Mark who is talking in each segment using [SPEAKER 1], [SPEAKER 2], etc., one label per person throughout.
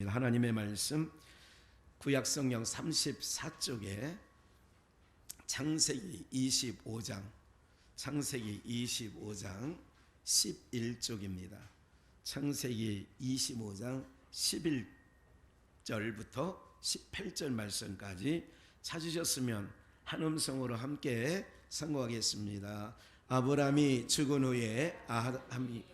[SPEAKER 1] 하나님의 말씀 구약성경 34쪽에 창세기 25장 11쪽입니다. 창세기 25장 11절부터 18절 말씀까지 찾으셨으면 한 음성으로 함께 상고하겠습니다. 아브라함이 죽은 후에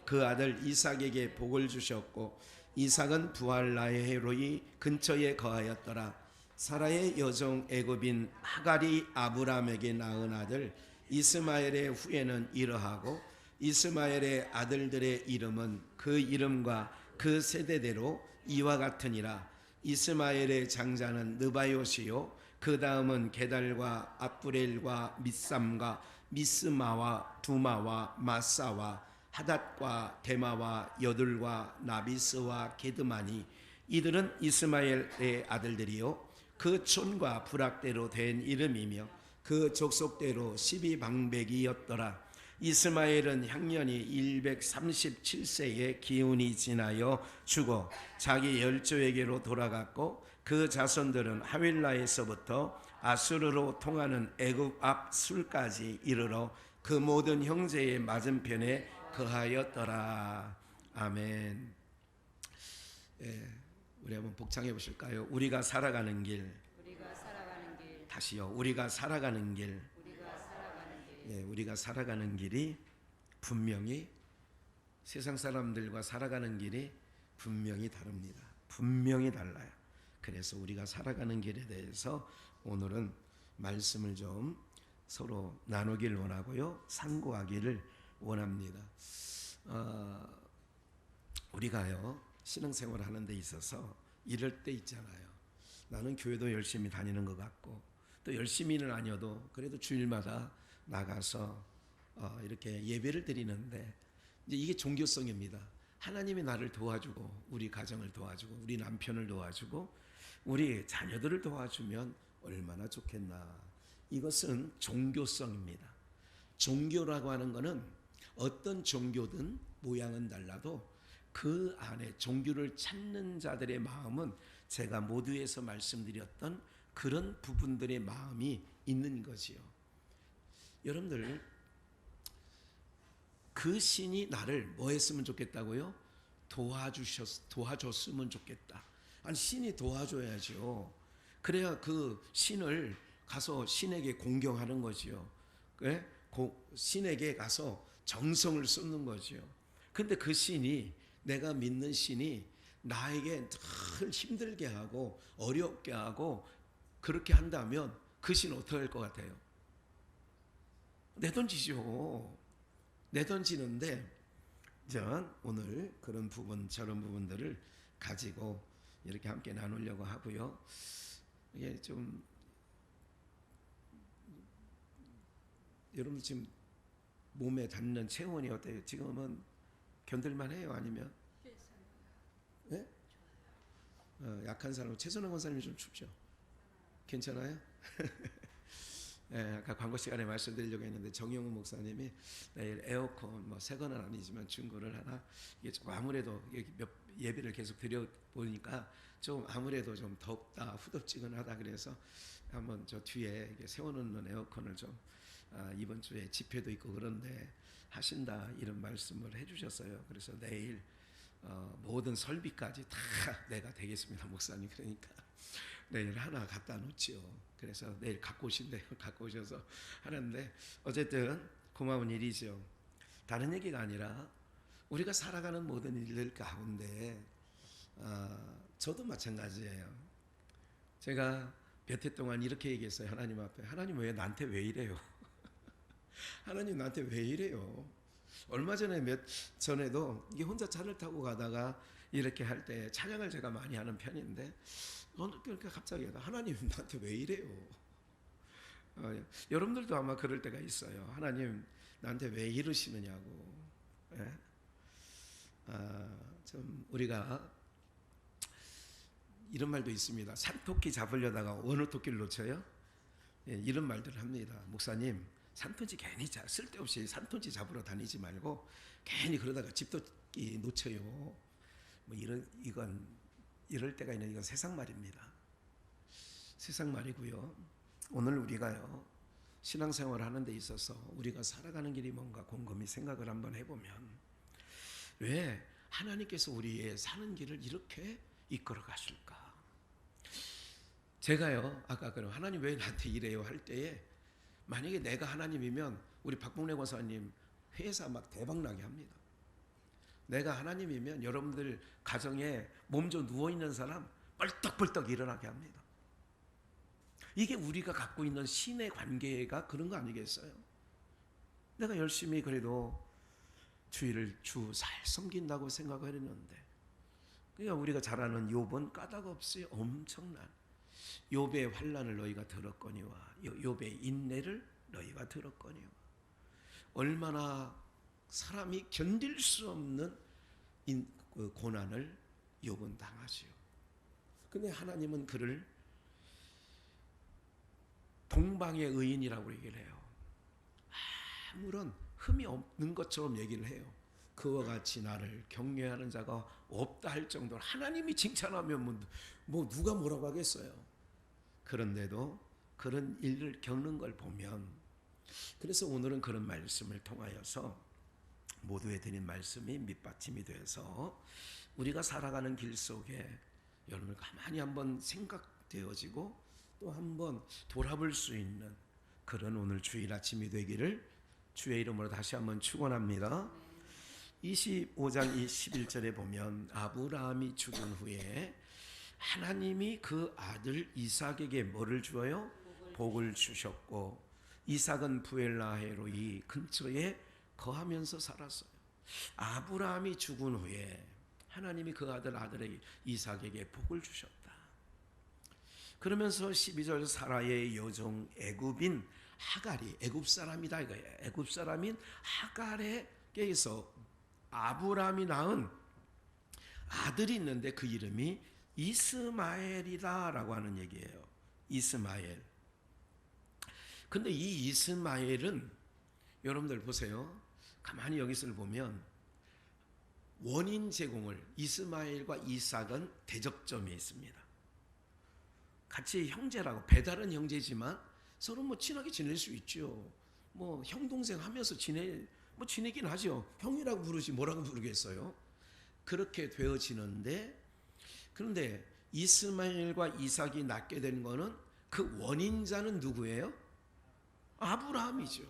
[SPEAKER 1] 그 아들 이삭에게 복을 주셨고 이삭은 부할 나헤로이 근처에 거하였더라. 사라의 여종 애굽인 하갈이 아브라함에게 낳은 아들 이스마엘의 후예는 이러하고 이스마엘의 아들들의 이름은 그 이름과 그 세대대로 이와 같으니라. 이스마엘의 장자는 느바요시요 그 다음은 게달과 압브렐과 밑삼과 미스마와 두마와 마사와 하닷과 데마와 여둘과 나비스와 게드마니 이들은 이스마엘의 아들들이요 그 촌과 부락대로 된 이름이며 그 족속대로 12방백이었더라. 이스마엘은 향년이 137세에 기운이 지나여 죽어 자기 열조에게로 돌아갔고 그 자손들은 하윌라에서부터 아수르로 통하는 애굽 앞 술까지 이르러 그 모든 형제의 맞은편에 거하였더라. 아멘. 우리 한번 복창해 보실까요? 우리가 살아가는 길. 다시요. 우리가 살아가는 길. 우리가 살아가는 길이 분명히 세상 사람들과 살아가는 길이 분명히 다릅니다. 분명히 달라요. 그래서 우리가 살아가는 길에 대해서 오늘은 말씀을 좀 서로 나누길 원하고요. 상고하기를 원합니다. 우리가요 신앙생활을 하는 데 있어서 이럴 때 있잖아요. 나는 교회도 열심히 다니는 것 같고 또 열심히는 아니어도 그래도 주일마다 나가서 이렇게 예배를 드리는데 이제 이게 종교성입니다. 하나님이 나를 도와주고 우리 가정을 도와주고 우리 남편을 도와주고 우리 자녀들을 도와주면 얼마나 좋겠나. 이것은 종교성입니다. 종교라고 하는 것은 어떤 종교든 모양은 달라도 그 안에 종교를 찾는 자들의 마음은 제가 모두에서 말씀드렸던 그런 부분들의 마음이 있는 거지요. 여러분들 그 신이 나를 뭐 했으면 좋겠다고요? 도와줬으면 좋겠다. 아니 신이 도와줘야죠. 그래야 그 신을 가서 신에게 공경하는 거지요. 신에게 가서 정성을 쏟는 거지요. 근데 그 신이 내가 믿는 신이 나에게 늘 힘들게 하고 어렵게 하고 그렇게 한다면 그 신 어떻게 할 것 같아요? 내던지죠. 내던지는데 오늘 그런 부분 저런 부분들을 가지고 이렇게 함께 나누려고 하고요. 이게 좀 여러분 지금 몸에 닿는 체온이 어때요? 지금은 견딜만 해요? 아니면? 네? 약한 사람, 최선호 권사님이 좀 춥죠? 괜찮아요? 아까 광고 시간에 말씀드리려고 했는데 정영훈 목사님이 내일 에어컨 새 거는 아니지만 중고를 하나 이게 좀 아무래도 예배를 계속 드려 보니까 좀 아무래도 좀 덥다 후덥지근하다 그래서 한번 저 뒤에 세워놓는 에어컨을 좀 이번 주에 집회도 있고 그런데 하신다 이런 말씀을 해주셨어요. 그래서 내일 모든 설비까지 다 내가 되겠습니다 목사님. 그러니까 내일 하나 갖다 놓지요. 그래서 내일 갖고 오신대요. 갖고 오셔서 하는데 어쨌든 고마운 일이죠. 다른 얘기가 아니라 우리가 살아가는 모든 일들 가운데 저도 마찬가지예요. 제가 몇 해 동안 이렇게 얘기했어요. 하나님 앞에. 하나님 왜 나한테 왜 이래요? 하나님 나한테 왜 이래요? 얼마 전에도 이게 혼자 차를 타고 가다가 이렇게 할 때 찬양을 제가 많이 하는 편인데 그러니까 갑자기 하나님 나한테 왜 이래요? 여러분들도 아마 그럴 때가 있어요. 하나님 나한테 왜 이러시느냐고. 좀 우리가 이런 말도 있습니다. 산토끼 잡으려다가 어느 토끼를 놓쳐요? 이런 말들을 합니다. 목사님 산토끼 괜히 쓸데없이 산토끼 잡으러 다니지 말고 괜히 그러다가 집토끼 놓쳐요. 이건 이럴 때가 있는, 이건 세상 말입니다. 세상 말이고요. 오늘 우리가요, 신앙생활을 하는 데 있어서 우리가 살아가는 길이 뭔가 곰곰이 생각을 한번 해보면, 왜 하나님께서 우리의 사는 길을 이렇게 이끌어 가실까? 제가요, 아까 그럼 하나님 왜 나한테 이래요 할 때에, 만약에 내가 하나님이면 우리 박봉래 권사님 회사 막 대박나게 합니다. 내가 하나님이면 여러분들 가정에 몸져 누워있는 사람 벌떡벌떡 일어나게 합니다. 이게 우리가 갖고 있는 신의 관계가 그런 거 아니겠어요? 내가 열심히 그래도 주일을 주 잘 섬긴다고 생각을 했는데, 그러니까 우리가 잘 아는 욥은 까닭 없이 엄청난 욥의 환난을 너희가 들었거니와 욥의 인내를 너희가 들었거니와, 얼마나 사람이 견딜 수 없는 그 고난을 욥은 당하지요. 근데 하나님은 그를 동방의 의인이라고 얘기를 해요. 아무런 흠이 없는 것처럼 얘기를 해요. 그와 같이 나를 경외하는 자가 없다 할 정도로, 하나님이 칭찬하면 뭐 누가 뭐라고 하겠어요. 그런데도 그런 일을 겪는 걸 보면, 그래서 오늘은 그런 말씀을 통하여서 모두에 드린 말씀이 밑받침이 돼서 우리가 살아가는 길 속에 여러분 가만히 한번 생각되어지고 또 한번 돌아볼 수 있는 그런 오늘 주일 아침이 되기를 주의 이름으로 다시 한번 축원합니다. 25장 21절에 보면, 아브라함이 죽은 후에 하나님이 그 아들 이삭에게 뭐를 주어요? 복을 주셨고, 이삭은 부엘라헤로이 근처에 거하면서 살았어요. 아브라함이 죽은 후에 하나님이 그 아들에게 이삭에게 복을 주셨다. 그러면서 12절, 사라의 여종 애굽인 하갈이, 애굽 사람이다 이거예요. 애굽 사람인 하갈에게서 아브라함이 낳은 아들이 있는데 그 이름이 이스마엘이다라고 하는 얘기예요. 이스마엘. 근데 이 이스마엘은 여러분들 보세요. 가만히 여기서를 보면 원인 제공을, 이스마엘과 이삭은 대적점이 있습니다. 같이 형제라고, 배달은 형제지만 서로 뭐 친하게 지낼 수 있죠. 뭐 형 동생 하면서 지내긴 하죠. 형이라고 부르지 뭐라고 부르겠어요. 그렇게 되어지는데, 그런데 이스마엘과 이삭이 낳게 된 거는 그 원인자는 누구예요? 아브라함이죠.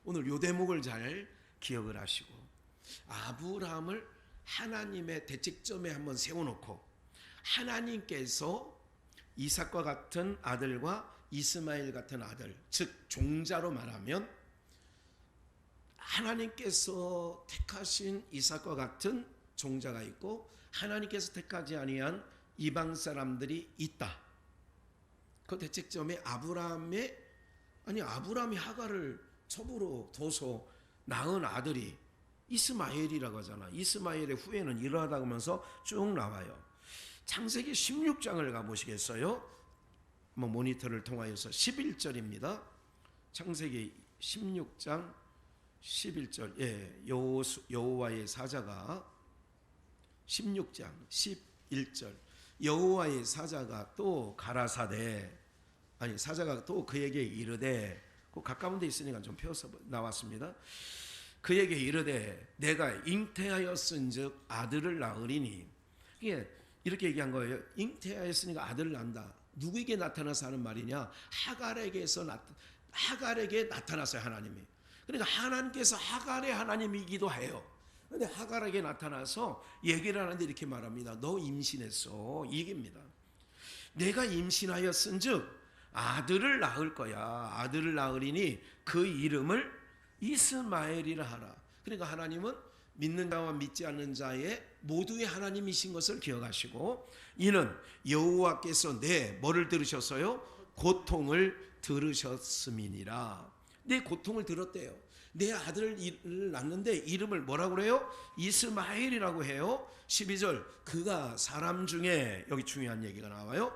[SPEAKER 1] 오늘 요 대목을 잘 기억을 하시고, 아브라함을 하나님의 대책점에 한번 세워놓고, 하나님께서 이삭과 같은 아들과 이스마엘 같은 아들, 즉 종자로 말하면 하나님께서 택하신 이삭과 같은 종자가 있고 하나님께서 택하지 아니한 이방 사람들이 있다. 그 대책점에 아브라함이 하갈을 첩으로 둬서 낳은 아들이 이스마엘이라고 하잖아. 이스마엘의 후예는 이러하다 하면서 쭉 나와요. 창세기 16장을 가보시겠어요? 모니터를 통하여서 11절입니다. 창세기 16장 11절. 예, 여호와의 사자가 16장 11절. 여호와의 사자가 또 가라사대, 사자가 또 그에게 이르되, 그 가까운 데 있으니까 좀 펴서 나왔습니다. 그에게 이르되 내가 잉태하였은즉 아들을 낳으리니. 이게 이렇게 얘기한 거예요. 잉태하였으니까 아들을 낳는다. 누구에게 나타나서 하는 말이냐? 하갈에게 나타났어요, 하나님이. 그러니까 하나님께서 하갈의 하나님이기도 해요. 그런데 하갈에게 나타나서 얘기를 하는데 이렇게 말합니다. 너 임신했어. 이 얘기입니다. 내가 임신하였은즉 아들을 낳을 거야. 아들을 낳으리니 그 이름을 이스마엘이라 하라. 그러니까 하나님은 믿는 자와 믿지 않는 자의 모두의 하나님이신 것을 기억하시고, 이는 여호와께서 내 뭐를 들으셨어요? 고통을 들으셨음이니라. 내 고통을 들었대요. 내 아들을 낳는데 이름을 뭐라고 그래요? 이스마엘이라고 해요. 12절, 그가 사람 중에, 여기 중요한 얘기가 나와요.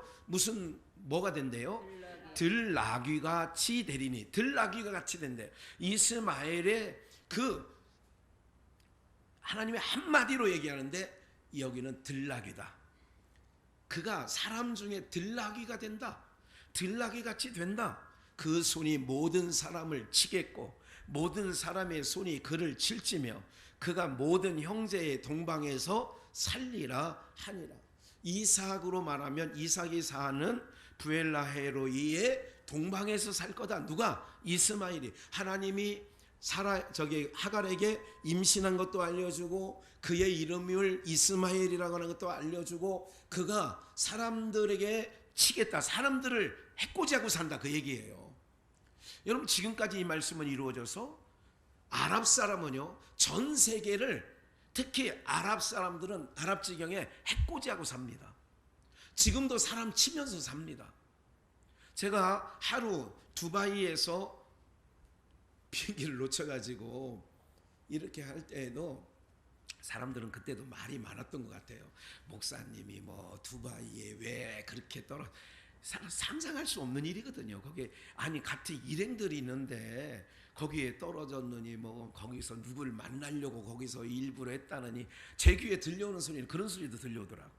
[SPEAKER 1] 뭐가 된대요? 들나귀가 같이 되리니. 들나귀가 같이 된대. 이스마엘의 그 하나님의 한마디로 얘기하는데 여기는 들나귀다. 그가 사람 중에 들나귀가 된다. 들나귀 같이 된다. 그 손이 모든 사람을 치겠고 모든 사람의 손이 그를 칠지며 그가 모든 형제의 동방에서 살리라 하니라. 이삭으로 말하면 이삭이 사는 부엘라헤로이의 동방에서 살 거다. 누가? 이스마엘이. 하나님이 하갈에게 임신한 것도 알려주고 그의 이름을 이스마엘이라고 하는 것도 알려주고 그가 사람들에게 치겠다. 사람들을 해코지하고 산다. 그 얘기예요. 여러분 지금까지 이 말씀은 이루어져서 아랍 사람은요 전 세계를 특히 아랍 사람들은 아랍 지경에 해코지하고 삽니다. 지금도 사람 치면서 삽니다. 제가 하루 두바이에서 비행기를 놓쳐가지고 이렇게 할 때에도 사람들은 그때도 말이 많았던 것 같아요. 목사님이 뭐 두바이에 왜 그렇게 상상할 수 없는 일이거든요. 거기에 아니 같은 일행들이 있는데 거기에 떨어졌느니 뭐 거기서 누굴 만나려고 거기서 일부러 했다느니 제 귀에 들려오는 소리는 그런 소리도 들려오더라고.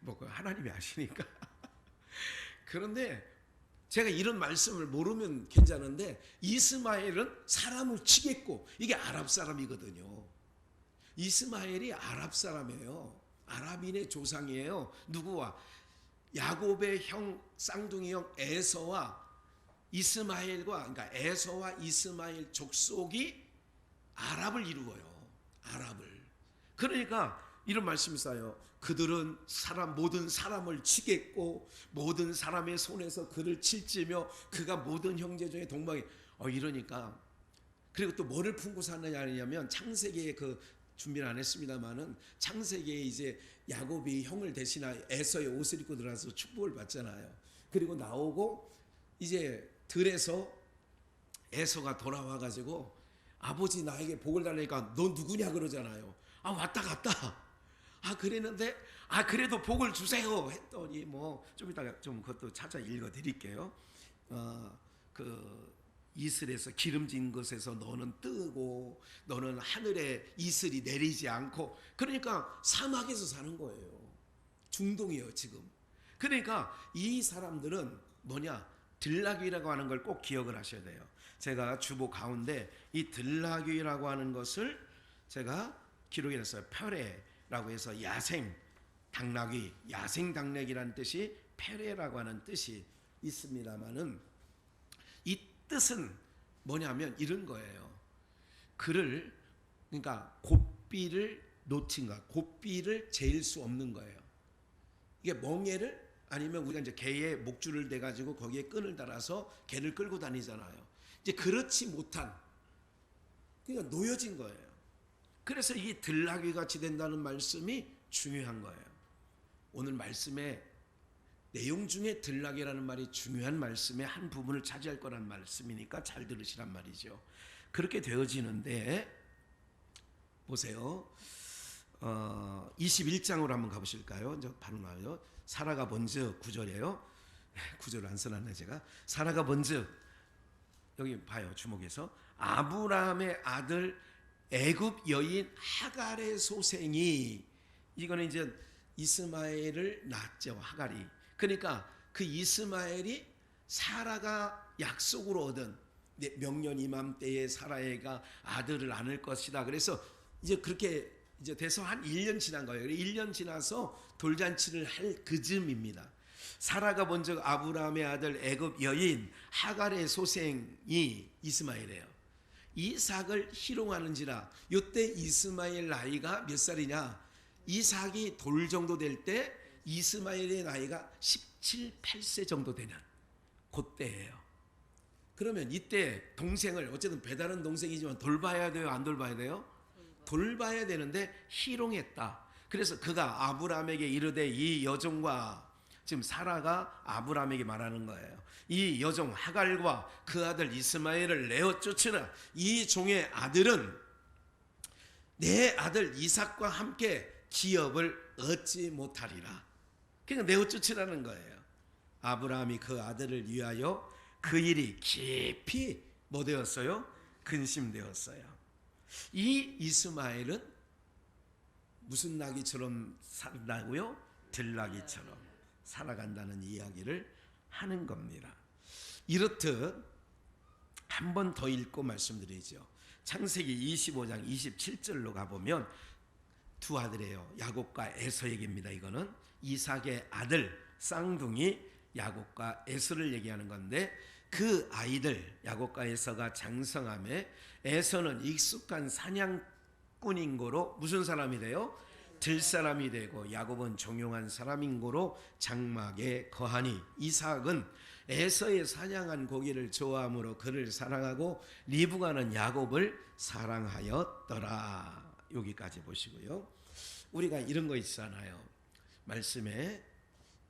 [SPEAKER 1] 뭐 하나님이 아시니까. 그런데 제가 이런 말씀을 모르면 괜찮은데 이스마엘은 사람을 치겠고 이게 아랍 사람이거든요. 이스마엘이 아랍 사람이에요. 아랍인의 조상이에요. 누구와? 야곱의 형 쌍둥이 형 에서와 이스마엘과 그러니까 에서와 이스마엘 족속이 아랍을 이루어요. 아랍을. 그러니까 이런 말씀이 있어요. 그들은 모든 사람을 치겠고 모든 사람의 손에서 그를 칠지며 그가 모든 형제 중에 동방에 이러니까 그리고 또 뭐를 품고 사느냐면 창세기에 그 준비를 안 했습니다만은 창세기에 이제 야곱이 형을 대신하 에서의 옷을 입고 들어가서 축복을 받잖아요. 그리고 나오고 이제 들에서 에서가 돌아와 가지고 아버지 나에게 복을 달라니까 너 누구냐 그러잖아요. 왔다 갔다. 그랬는데 그래도 복을 주세요 했더니 뭐 좀 이따가 좀 그것도 찾아 읽어 드릴게요. 그 이슬에서 기름진 것에서 너는 뜨고 너는 하늘에 이슬이 내리지 않고 그러니까 사막에서 사는 거예요. 중동이에요 지금. 그러니까 이 사람들은 뭐냐 들나귀라고 하는 걸 꼭 기억을 하셔야 돼요. 제가 주보 가운데 이 들나귀라고 하는 것을 제가 기록해놨어요. 페레라고 해서 야생 당나귀, 야생 당나귀라는 뜻이 페레라고 하는 뜻이 있습니다만은 이 뜻은 뭐냐면 이런 거예요. 그를 그러니까 곱비를 놓친 거, 곱비를 재일 수 없는 거예요. 이게 멍에를 아니면 우리가 이제 개의 목줄을 대 가지고 거기에 끈을 달아서 개를 끌고 다니잖아요. 이제 그렇지 못한 그러니까 놓여진 거예요. 그래서 이 들나귀 같이 된다는 말씀이 중요한 거예요. 오늘 말씀의 내용 중에 들나귀라는 말이 중요한 말씀의 한 부분을 차지할 거란 말씀이니까 잘 들으시란 말이죠. 그렇게 되어지는데 보세요. 21장으로 한번 가보실까요? 이제 바로 나와요. 사라가 먼저 9절이에요. 9절 안 써놨네 제가. 사라가 먼저 여기 봐요. 주목해서 아브라함의 아들 애굽 여인 하갈의 소생이 이거는 이제 이스마엘을 낳았죠. 하갈이. 그러니까 그 이스마엘이 사라가 약속으로 얻은 명년 이맘때에 사라가 아들을 안을 것이다. 그래서 이제 그렇게 이제 돼서 한 1년 지난 거예요. 1년 지나서 돌잔치를 할 그즈음입니다. 사라가 먼저 아브라함의 아들 애굽 여인 하갈의 소생이 이스마엘이에요. 이삭을 희롱하는지라. 이때 이스마엘 나이가 몇 살이냐? 이삭이 돌 정도 될 때 이스마엘의 나이가 17, 8세 정도 되는 그때예요. 그러면 이때 동생을 어쨌든 배다른 동생이지만 돌봐야 돼요? 안 돌봐야 돼요? 돌봐야 되는데 희롱했다. 그래서 그가 아브라함에게 이르되 이 여종과 지금 사라가 아브라함에게 말하는 거예요. 이 여종 하갈과 그 아들 이스마엘을 내어 쫓으라. 이 종의 아들은 내 아들 이삭과 함께 기업을 얻지 못하리라. 그러니까 내어 쫓으라는 거예요. 아브라함이 그 아들을 위하여 그 일이 깊이 뭐 되었어요? 근심되었어요. 이 이스마엘은 무슨 나귀처럼 산다고요? 들나귀처럼 살아간다는 이야기를 하는 겁니다. 이렇듯 한 번 더 읽고 말씀드리죠. 창세기 25장 27절로 가보면 두 아들이에요. 야곱과 에서 얘기입니다. 이거는 이삭의 아들 쌍둥이 야곱과 에서를 얘기하는 건데, 그 아이들 야곱과 에서가 장성함에 에서는 익숙한 사냥꾼인 고로 무슨 사람이 돼요? 들사람이 되고, 야곱은 종용한 사람인 고로 장막에 거하니, 이삭은 에서의 사냥한 고기를 좋아함으로 그를 사랑하고 리브가는 야곱을 사랑하였더라. 여기까지 보시고요. 우리가 이런 거 있잖아요. 말씀에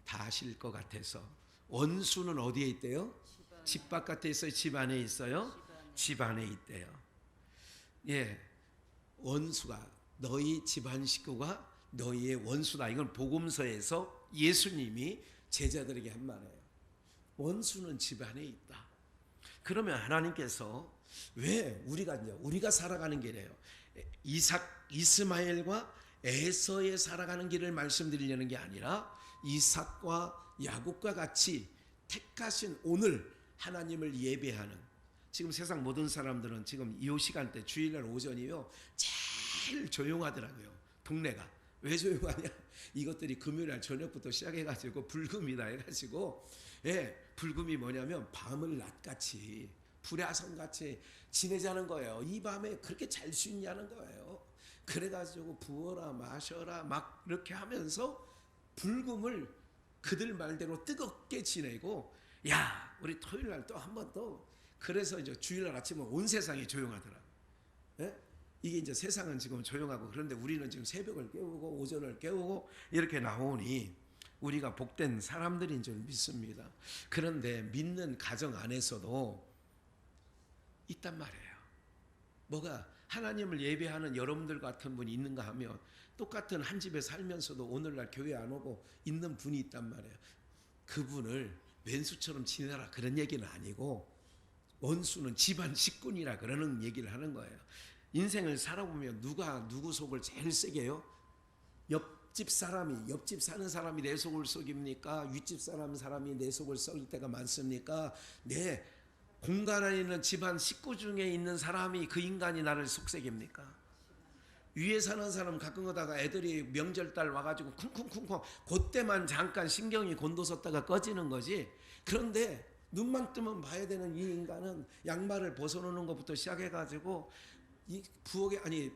[SPEAKER 1] 다 아실 것 같아서, 원수는 어디에 있대요? 집 바깥에 있어요? 집 안에 있어요? 집 안에 있대요. 예, 원수가 너희 집안 식구가 너희의 원수다. 이건 복음서에서 예수님이 제자들에게 한 말이에요. 원수는 집 안에 있다. 그러면 하나님께서 왜 우리가 살아가는 길이에요. 이스마엘과 에서의 살아가는 길을 말씀드리려는 게 아니라, 이삭과 야곱과 같이 택하신 오늘 하나님을 예배하는, 지금 세상 모든 사람들은 지금 이 시간대 주일날 오전이요 제일 조용하더라고요. 동네가 왜 조용하냐? 이것들이 금요일날 저녁부터 시작해가지고 불금이다 해가지고, 예, 불금이 뭐냐면 밤을 낮같이 불야성같이 지내자는 거예요. 이 밤에 그렇게 잘 수 있냐는 거예요. 그래가지고 부어라 마셔라 막 이렇게 하면서 불금을 그들 말대로 뜨겁게 지내고, 야, 우리 토요일날 또 한 번 더. 그래서 이제 주일날 아침은 온 세상이 조용하더라. 예? 이게 이제 세상은 지금 조용하고, 그런데 우리는 지금 새벽을 깨우고 오전을 깨우고 이렇게 나오니 우리가 복된 사람들인 줄 믿습니다. 그런데 믿는 가정 안에서도 있단 말이에요. 뭐가 하나님을 예배하는 여러분들 같은 분이 있는가 하면, 똑같은 한 집에 살면서도 오늘날 교회 안 오고 있는 분이 있단 말이에요. 그분을 왼수처럼 지내라 그런 얘기는 아니고, 원수는 집안 식군이라 그러는 얘기를 하는 거예요. 인생을 살아보면 누가 누구 속을 제일 세게 해요? 옆집 사는 사람이 내 속을 썩입니까? 윗집 사람이 내 속을 썩일 때가 많습니까? 내 공간 안에 있는 집안 식구 중에 있는 사람이, 그 인간이 나를 속삭입니까? 위에 사는 사람 가끔 가다가 애들이 명절달 와가지고 쿵쿵쿵쿵, 그때만 잠깐 신경이 곤도섰다가 꺼지는 거지. 그런데 눈만 뜨면 봐야 되는 이 인간은 양말을 벗어놓는 것부터 시작해가지고 이 부엌에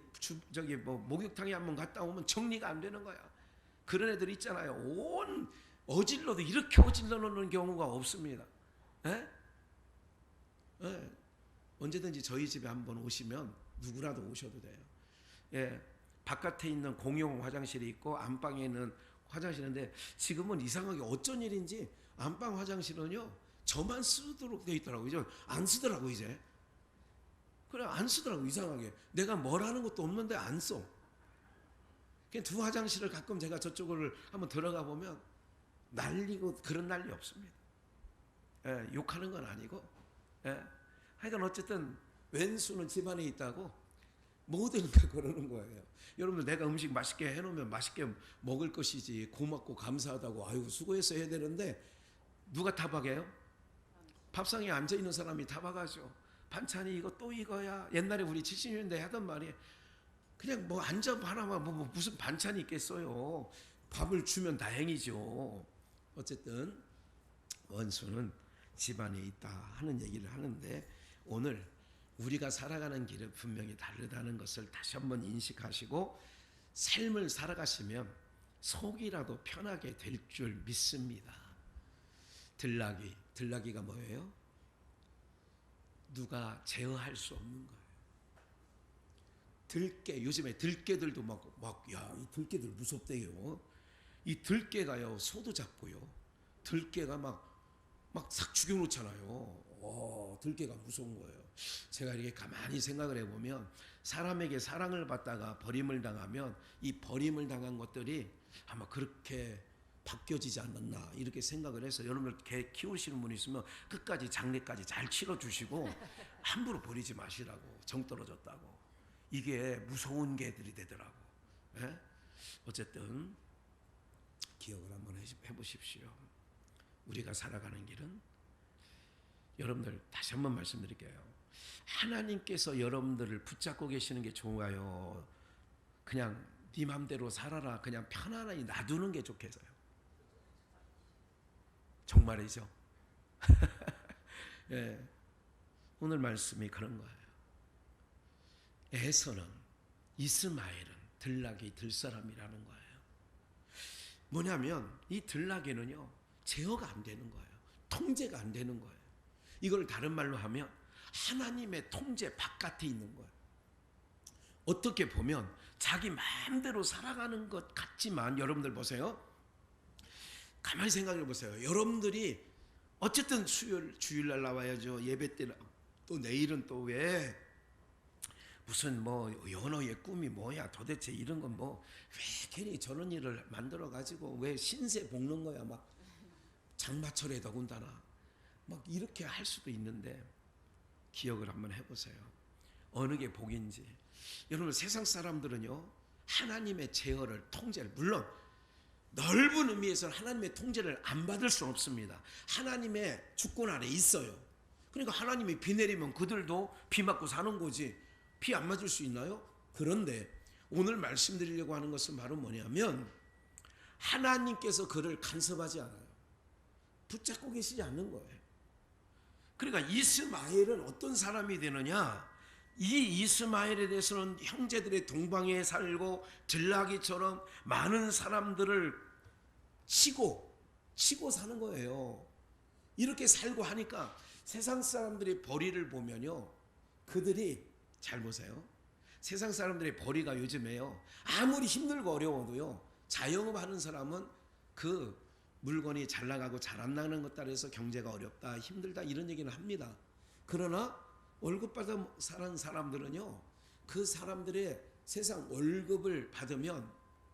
[SPEAKER 1] 목욕탕에 한번 갔다 오면 정리가 안 되는 거야. 그런 애들 있잖아요. 온 어질러도 이렇게 어질러 놓는 경우가 없습니다. 예? 예. 언제든지 저희 집에 한번 오시면 누구라도 오셔도 돼요. 예. 바깥에 있는 공용 화장실이 있고 안방에 있는 화장실인데, 지금은 이상하게 어쩐 일인지 안방 화장실은요 저만 쓰도록 돼 있더라고요. 이제 안 쓰더라고. 이제 그래, 안 쓰더라고. 이상하게 내가 뭘 하는 것도 없는데 안 써. 그냥 두 화장실을 가끔 제가 저쪽을 한번 들어가 보면 난리고 그런 난리 없습니다. 예, 욕하는 건 아니고, 예, 하여간 어쨌든 왼수는 집안에 있다고 뭐든 그러는 거예요. 여러분들, 내가 음식 맛있게 해놓으면 맛있게 먹을 것이지, 고맙고 감사하다고 아유 수고해서 해야 되는데 누가 타박해요? 밥상에 앉아있는 사람이 타박하죠. 반찬이 이거 또 이거야. 옛날에 우리 70년대 하던 말이, 그냥 뭐 앉아 하나만 뭐 무슨 반찬이 있겠어요. 밥을 주면 다행이죠. 어쨌든 원수는 집안에 있다 하는 얘기를 하는데, 오늘 우리가 살아가는 길은 분명히 다르다는 것을 다시 한번 인식하시고 삶을 살아가시면 속이라도 편하게 될 줄 믿습니다. 들나귀가 뭐예요? 누가 제어할 수 없는 거예요. 들깨, 요즘에 들깨들도 이 들깨들 무섭대요. 이 들깨가요 소도 잡고요, 들깨가 막 싹 죽여놓잖아요. 들깨가 무서운 거예요. 제가 이렇게 가만히 생각을 해보면, 사람에게 사랑을 받다가 버림을 당하면 이 버림을 당한 것들이 아마 그렇게 바뀌어지지 않았나 이렇게 생각을 해서, 여러분들 개 키우시는 분이 있으면 끝까지 장례까지 잘 치러주시고 함부로 버리지 마시라고. 정 떨어졌다고. 이게 무서운 개들이 되더라고. 예? 어쨌든 기억을 한번 해보십시오. 우리가 살아가는 길은, 여러분들 다시 한번 말씀드릴게요. 하나님께서 여러분들을 붙잡고 계시는 게 좋아요? 그냥 네 맘대로 살아라 그냥 편안하게 놔두는 게 좋겠어요? 정말이죠. 예, 오늘 말씀이 그런 거예요. 에서는, 이스마엘은 들락이 들사람이라는 거예요. 뭐냐면 이 들락에는요 제어가 안 되는 거예요. 통제가 안 되는 거예요. 이걸 다른 말로 하면 하나님의 통제 바깥에 있는 거예요. 어떻게 보면 자기 마음대로 살아가는 것 같지만, 여러분들 보세요. 가만히 생각해 보세요. 여러분들이 어쨌든 주일날 나와야죠. 예배 때 또 내일은 또 왜 무슨 뭐 연어의 꿈이 뭐야 도대체, 이런 건 뭐 왜 괜히 저런 일을 만들어 가지고 왜 신세 볶는 거야, 막 장마철에 더군다나 막 이렇게 할 수도 있는데, 기억을 한번 해보세요. 어느 게 복인지. 여러분, 세상 사람들은요 하나님의 제어를, 통제를, 물론 넓은 의미에서는 하나님의 통제를 안 받을 수는 없습니다. 하나님의 주권 아래 있어요. 그러니까 하나님이 비 내리면 그들도 비 맞고 사는 거지, 비 안 맞을 수 있나요? 그런데 오늘 말씀드리려고 하는 것은 바로 뭐냐면, 하나님께서 그를 간섭하지 않아요. 붙잡고 계시지 않는 거예요. 그러니까 이스마엘은 어떤 사람이 되느냐, 이 이스마엘에 대해서는 형제들의 동방에 살고 들라기처럼 많은 사람들을 치고 사는 거예요. 이렇게 살고 하니까 세상 사람들의 벌이를 보면요, 그들이, 잘 보세요, 세상 사람들의 벌이가 요즘에요 아무리 힘들고 어려워도요, 자영업 하는 사람은 그 물건이 잘 나가고 잘 안 나가는 것 따라서 경제가 어렵다, 힘들다, 이런 얘기는 합니다. 그러나 월급 받아 사는 사람들은요, 그 사람들의 세상 월급을 받으면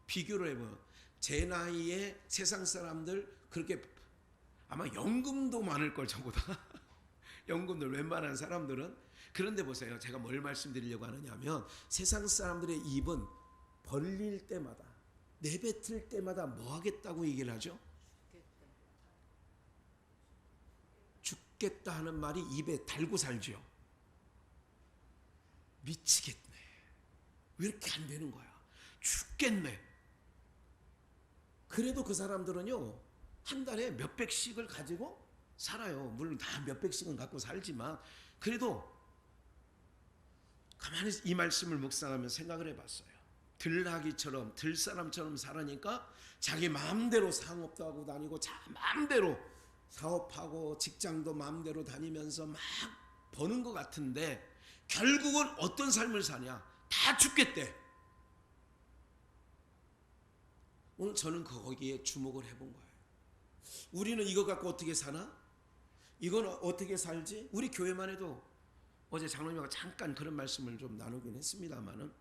[SPEAKER 1] 비교를 해보면 제 나이에 세상 사람들 그렇게 아마 연금도 많을 걸, 저보다. 연금들 웬만한 사람들은. 그런데 보세요, 제가 뭘 말씀드리려고 하느냐면, 세상 사람들의 입은 벌릴 때마다, 내뱉을 때마다 뭐 하겠다고 얘기를 하죠? 죽겠다 하는 말이 입에 달고 살죠. 미치겠네, 왜 이렇게 안 되는 거야, 죽겠네. 그래도 그 사람들은요 한 달에 몇백씩을 가지고 살아요. 물론 다 몇백씩은 갖고 살지만, 그래도 가만히 이 말씀을 묵상하며 생각을 해봤어요. 들나귀처럼, 들사람처럼 살으니까 자기 마음대로 상업도 하고 다니고, 마음대로 사업하고 직장도 마음대로 다니면서 막 버는 것 같은데, 결국은 어떤 삶을 사냐, 다 죽겠대. 오늘 저는 거기에 주목을 해본 거예요. 우리는 이거 갖고 어떻게 사나? 이건 어떻게 살지? 우리 교회만 해도 어제 장로님하고 잠깐 그런 말씀을 좀 나누긴 했습니다만은,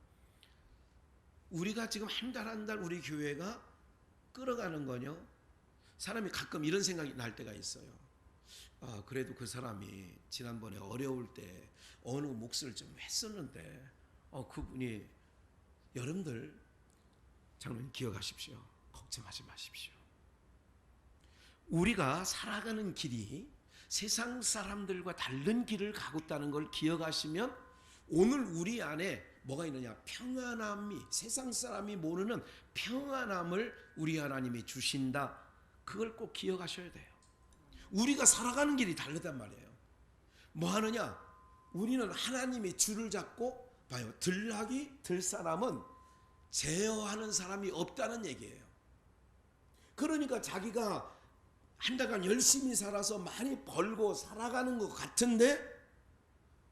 [SPEAKER 1] 우리가 지금 한 달 우리 교회가 끌어가는 거요, 사람이 가끔 이런 생각이 날 때가 있어요. 아, 그래도 그 사람이 지난번에 어려울 때 어느 몫을 좀 했었는데, 그분이, 여러분들 장로님 기억하십시오. 걱정하지 마십시오. 우리가 살아가는 길이 세상 사람들과 다른 길을 가고 있다는 걸 기억하시면, 오늘 우리 안에 뭐가 있느냐, 평안함이, 세상 사람이 모르는 평안함을 우리 하나님이 주신다. 그걸 꼭 기억하셔야 돼요. 우리가 살아가는 길이 다르단 말이에요. 뭐 하느냐, 우리는 하나님이 줄을 잡고 봐요. 들나귀, 들사람은 제어하는 사람이 없다는 얘기예요. 그러니까 자기가 한 달간 열심히 살아서 많이 벌고 살아가는 것 같은데,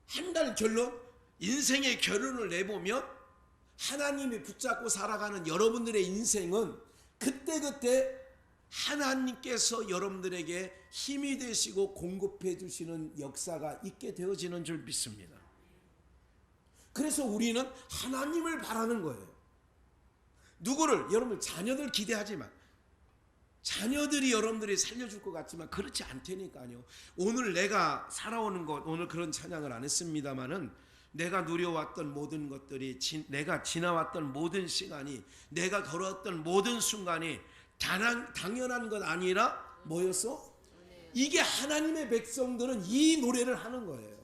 [SPEAKER 1] 한 달 결론, 인생의 결론을 내보면 하나님이 붙잡고 살아가는 여러분들의 인생은 그때그때 하나님께서 여러분들에게 힘이 되시고 공급해 주시는 역사가 있게 되어지는 줄 믿습니다. 그래서 우리는 하나님을 바라는 거예요. 누구를? 여러분 자녀들 기대하지만, 자녀들이 여러분들이 살려줄 것 같지만 그렇지 않다니까요. 오늘 내가 살아오는 것, 오늘 그런 찬양을 안 했습니다마는, 내가 누려왔던 모든 것들이, 내가 지나왔던 모든 시간이, 내가 걸어왔던 모든 순간이 당연한 것 아니라 뭐였어? 이게 하나님의 백성들은 이 노래를 하는 거예요.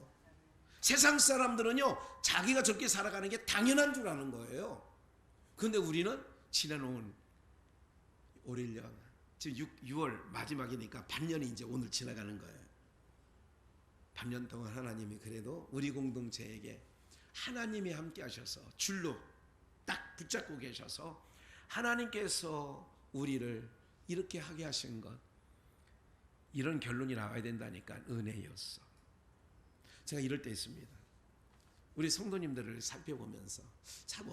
[SPEAKER 1] 세상 사람들은요, 자기가 저렇게 살아가는 게 당연한 줄 아는 거예요. 그런데 우리는 지나놓은 올해 1년, 지금 6월 마지막이니까 반년이 이제 오늘 지나가는 거예요. 반년 동안 하나님이 그래도 우리 공동체에게 하나님이 함께 하셔서 줄로 딱 붙잡고 계셔서 하나님께서 우리를 이렇게 하게 하신 것, 이런 결론이 나와야 된다니까 은혜였어. 제가 이럴 때 있습니다. 우리 성도님들을 살펴보면서 참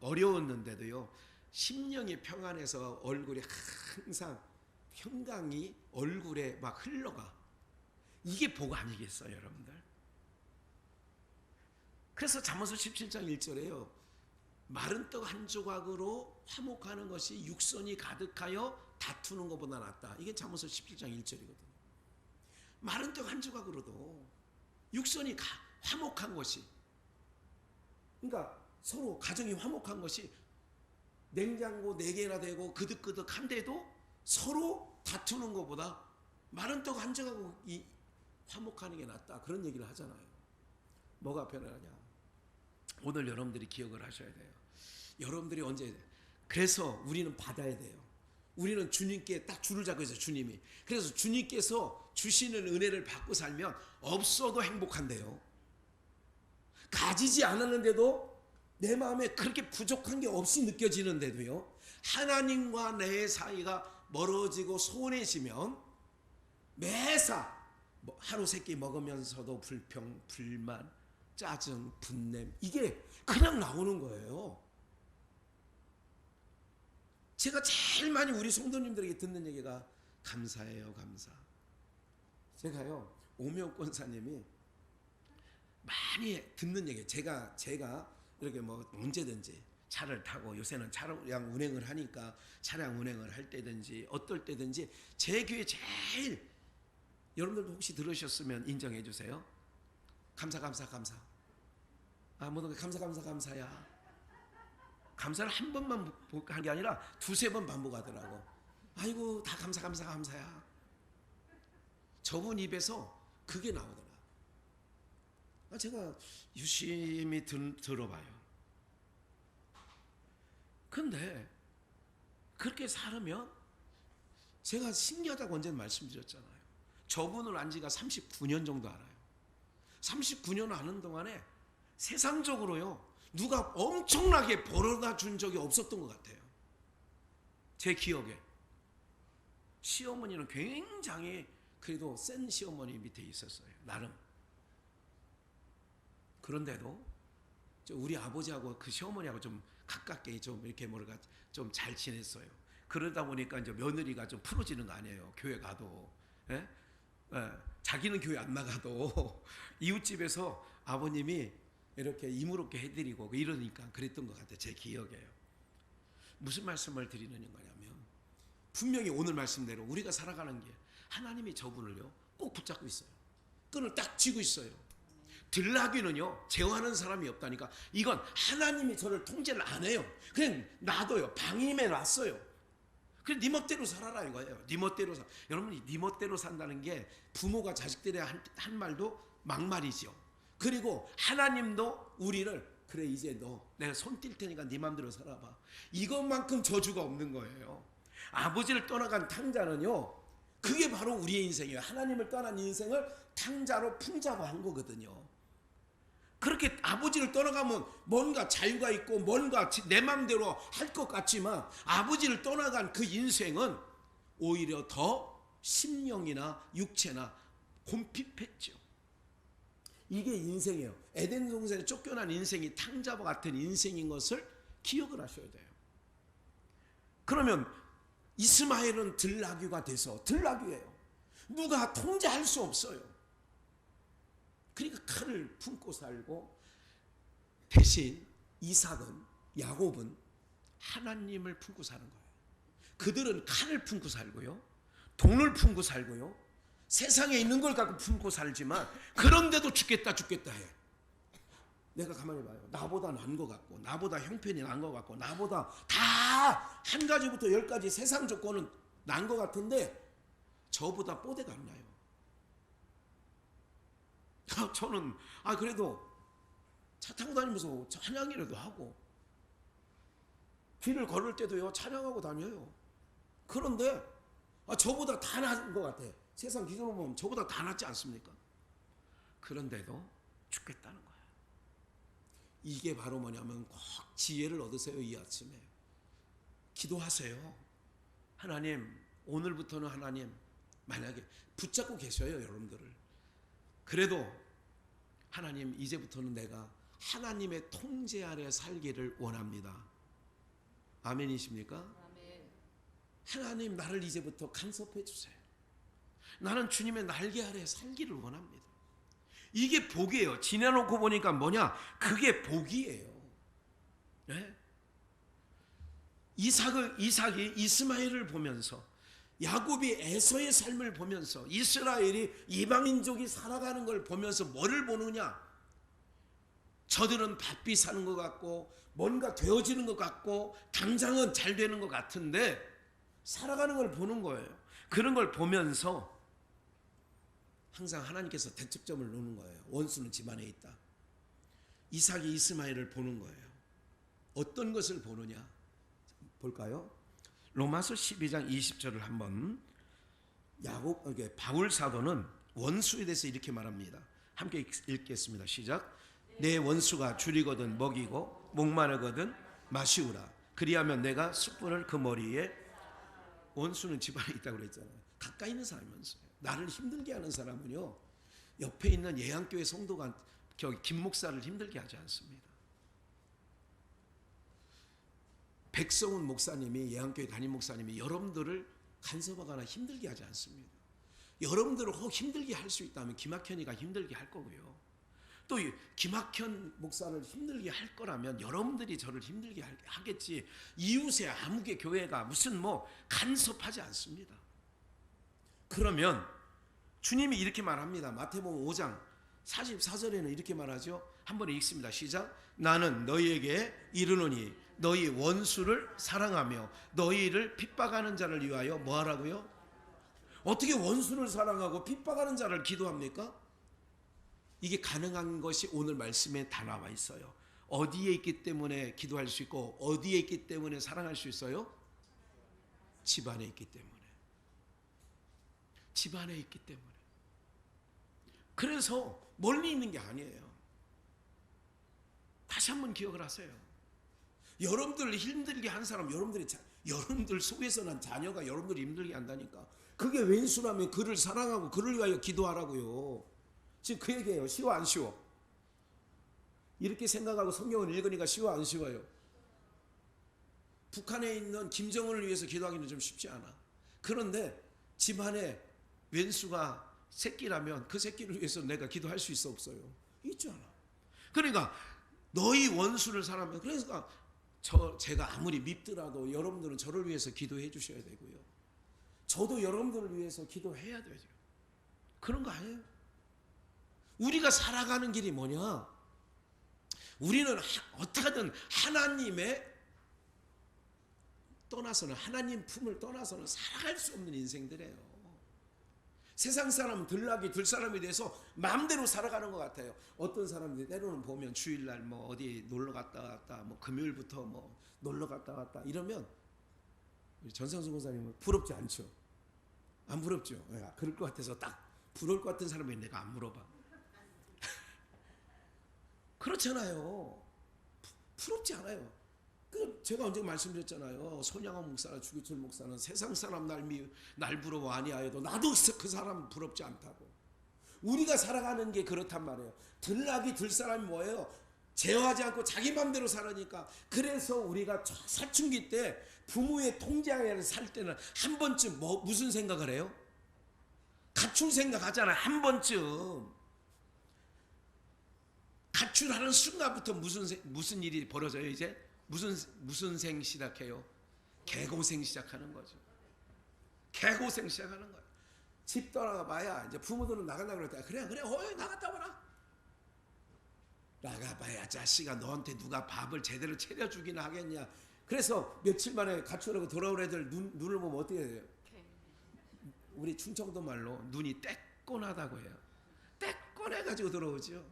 [SPEAKER 1] 어려웠는데도요, 심령이 평안해서 얼굴에 항상 평강이 얼굴에 막 흘러가. 이게 복 아니겠어요, 여러분들? 그래서 잠언서 17장 1절에요. 마른 떡 한 조각으로 화목하는 것이 육선이 가득하여 다투는 것보다 낫다. 이게 잠언서 17장 1절이거든요. 마른 떡 한 조각으로도 육선이 화목한 것이, 그러니까 서로 가정이 화목한 것이 냉장고 4개나 되고 그득그득한데도 서로 다투는 것보다 마른 떡 한 조각이 화목하는 게 낫다. 그런 얘기를 하잖아요. 뭐가 편하냐? 오늘 여러분들이 기억을 하셔야 돼요. 여러분들이 언제, 그래서 우리는 받아야 돼요. 우리는 주님께 딱 줄을 잡고 있어요. 주님이. 그래서 주님께서 주시는 은혜를 받고 살면 없어도 행복한데요. 가지지 않았는데도 내 마음에 그렇게 부족한 게 없이 느껴지는데도요, 하나님과 내 사이가 멀어지고 소원해지면 매사 하루 세끼 먹으면서도 불평, 불만, 짜증, 분냄, 이게 그냥 나오는 거예요. 제가 제일 많이 우리 성도님들에게 듣는 얘기가 감사해요, 감사. 제가요, 오명 권사님이 많이 듣는 얘기, 제가 이렇게 뭐 언제든지 차를 타고, 요새는 차량 운행을 하니까 차량 운행을 할 때든지 어떨 때든지 제 귀에 제일, 여러분들도 혹시 들으셨으면 인정해 주세요. 감사. 모든 게 감사야. 감사를 한 번만 한 게 아니라 2-3번 반복하더라고. 아이고, 다 감사야. 저분 입에서 그게 나오더라. 제가 유심히 들어봐요. 근데 그렇게 살으면, 제가 신기하다고 언제는 말씀드렸잖아요. 저분을 안 지가 39년 정도 알아요. 39년 아는 동안에 세상적으로요, 누가 엄청나게 벌어다 준 적이 없었던 것 같아요. 제 기억에. 시어머니는 굉장히 그래도 센 시어머니 밑에 있었어요, 나름. 그런데도 우리 아버지하고 그 시어머니하고 좀 가깝게 좀 이렇게 뭐랄까 좀 잘 지냈어요. 그러다 보니까 이제 며느리가 좀 풀어지는 거 아니에요, 교회 가도. 예? 자기는 교회 안 나가도 이웃집에서 아버님이 이렇게 이무롭게 해드리고 이러니까 그랬던 것 같아요, 제 기억에요. 무슨 말씀을 드리는 거냐면, 분명히 오늘 말씀대로 우리가 살아가는 게, 하나님이 저분을요 꼭 붙잡고 있어요. 끈을 딱 쥐고 있어요. 들나귀는요 제어하는 사람이 없다니까. 이건 하나님이 저를 통제를 안 해요. 그냥 놔둬요. 방임해 놨어요. 그래, 네 멋대로 살아라 이거예요. 네 멋대로 살. 여러분이 네 멋대로 산다는 게 부모가 자식들에 한 말도 막말이죠. 그리고 하나님도 우리를, 그래 이제 너 내가 손 뗄 테니까 네 맘대로 살아봐, 이것만큼 저주가 없는 거예요. 아버지를 떠나간 탕자는요, 그게 바로 우리의 인생이에요. 하나님을 떠난 인생을 탕자로 풍자한 거거든요. 그렇게 아버지를 떠나가면 뭔가 자유가 있고 뭔가 내 맘대로 할 것 같지만, 아버지를 떠나간 그 인생은 오히려 더 심령이나 육체나 곰핍했죠. 이게 인생이에요. 에덴 동산에 쫓겨난 인생이 탕자와 같은 인생인 것을 기억을 하셔야 돼요. 그러면 이스마엘은 들나귀가 돼서, 들나귀예요. 누가 통제할 수 없어요. 그러니까 칼을 품고 살고, 대신 이삭은, 야곱은 하나님을 품고 사는 거예요. 그들은 칼을 품고 살고요, 돈을 품고 살고요, 세상에 있는 걸 갖고 품고 살지만, 그런데도 죽겠다 해. 내가 가만히 봐요. 나보다 난 것 같고, 나보다 형편이 난 것 같고, 나보다 다 한 가지부터 10가지 세상 조건은 난 것 같은데 저보다 뽀대가 안 나요. 저는 그래도 차 타고 다니면서 찬양이라도 하고, 길을 걸을 때도요 찬양하고 다녀요. 그런데 저보다 다 나은 것 같아. 세상 기준으로 보면 저보다 다 낫지 않습니까? 그런데도 죽겠다는 거예요. 이게 바로 뭐냐면 꼭 지혜를 얻으세요. 이 아침에 기도하세요. 하나님, 오늘부터는 하나님, 만약에 붙잡고 계셔요 여러분들을. 그래도 하나님, 이제부터는 내가 하나님의 통제 아래 살기를 원합니다. 아멘이십니까?
[SPEAKER 2] 아멘.
[SPEAKER 1] 하나님, 나를 이제부터 간섭해 주세요. 나는 주님의 날개 아래 살기를 원합니다. 이게 복이에요. 지내놓고 보니까 뭐냐? 그게 복이에요. 네? 이삭이 이스마엘을 보면서, 야곱이 에서의 삶을 보면서, 이스라엘이 이방민족이 살아가는 걸 보면서 뭐를 보느냐? 저들은 바삐 사는 것 같고 뭔가 되어지는 것 같고 당장은 잘 되는 것 같은데 살아가는 걸 보는 거예요. 그런 걸 보면서 항상 하나님께서 대척점을 놓는 거예요. 원수는 집안에 있다. 이삭이 이스마엘을 보는 거예요. 어떤 것을 보느냐? 볼까요? 로마서 12장 20절을 한번, 바울 사도는 원수에 대해서 이렇게 말합니다. 함께 읽겠습니다. 시작. 내 원수가 줄이거든 먹이고 목마르거든 마시우라. 그리하면 내가 숯불을 그 머리에. 원수는 집안에 있다고 그랬잖아요. 가까이 있는 사람이 원수예요. 나를 힘들게 하는 사람은요, 옆에 있는 예양교회 성도가 김 목사를 힘들게 하지 않습니다. 백성훈 목사님이, 예양교회 담임 목사님이 여러분들을 간섭하거나 힘들게 하지 않습니다. 여러분들을 혹 힘들게 할 수 있다면 김학현이가 힘들게 할 거고요. 또 김학현 목사를 힘들게 할 거라면 여러분들이 저를 힘들게 하겠지. 이웃의 아무개 교회가 무슨 간섭하지 않습니다. 그러면 주님이 이렇게 말합니다. 마태복음 5장 44절에는 이렇게 말하죠. 한번 읽습니다. 시작. 나는 너희에게 이르노니 너희 원수를 사랑하며 너희를 핍박하는 자를 위하여 뭐하라고요? 어떻게 원수를 사랑하고 핍박하는 자를 기도합니까? 이게 가능한 것이 오늘 말씀에 다 나와 있어요. 어디에 있기 때문에 기도할 수 있고 어디에 있기 때문에 사랑할 수 있어요? 집안에 있기 때문에. 집안에 있기 때문에. 그래서 멀리 있는 게 아니에요. 다시 한번 기억을 하세요. 여러분들 힘들게 한 사람, 여러분들 속에서 난 자녀가 여러분들 힘들게 한다니까. 그게 왼수라면 그를 사랑하고 그를 위하여 기도하라고요. 지금 그 얘기예요. 쉬워 안 쉬워? 이렇게 생각하고 성경을 읽으니까 쉬워 안 쉬워요? 북한에 있는 김정은을 위해서 기도하기는 좀 쉽지 않아. 그런데 집안에 왼수가 새끼라면 그 새끼를 위해서 내가 기도할 수 있어 없어요? 있잖아. 그러니까 너희 원수를 사랑하면, 그러니까 제가 아무리 밉더라도 여러분들은 저를 위해서 기도해 주셔야 되고요. 저도 여러분들을 위해서 기도해야 되죠. 그런 거 아니에요? 우리가 살아가는 길이 뭐냐? 우리는 어떻게든 하나님의 떠나서는, 하나님 품을 떠나서는 살아갈 수 없는 인생들이에요. 세상 사람은 들사람이 돼서 마음대로 살아가는 것 같아요. 어떤 사람들이 때로는 보면 주일날 어디 놀러 갔다 왔다, 금요일부터 놀러 갔다 왔다 이러면 우리 전상수 권사님은 부럽지 않죠? 안 부럽죠? 그럴 것 같아서 딱 부러울 것 같은 사람이 내가 안 물어봐. 그렇잖아요. 부럽지 않아요. 제가 언제 말씀드렸잖아요. 손양원 목사나 주기철 목사는 세상 사람 날 부러워 아니하여도 나도 그 사람 부럽지 않다고. 우리가 살아가는 게 그렇단 말이에요. 들사람이 뭐예요? 제어하지 않고 자기 맘대로 살으니까. 그래서 우리가 사춘기 때 부모의 통제하에 살 때는 한 번쯤 무슨 생각을 해요? 가출 생각하잖아요. 한 번쯤. 가출하는 순간부터 무슨 일이 벌어져요? 이제 무슨 생 시작해요? 개고생 시작하는 거죠. 개고생 시작하는 거예요. 집 떠나가 봐야 이제 부모들은 나간다고 그럴 때 그래 나갔다 와라. 나가봐야 자식아, 너한테 누가 밥을 제대로 차려주기나 하겠냐. 그래서 며칠 만에 가출하고 돌아온 애들 눈을 보면 어떻게 돼요? 우리 충청도 말로 눈이 떼꼬나다고 해요. 떼꼬내가지고 들어오죠.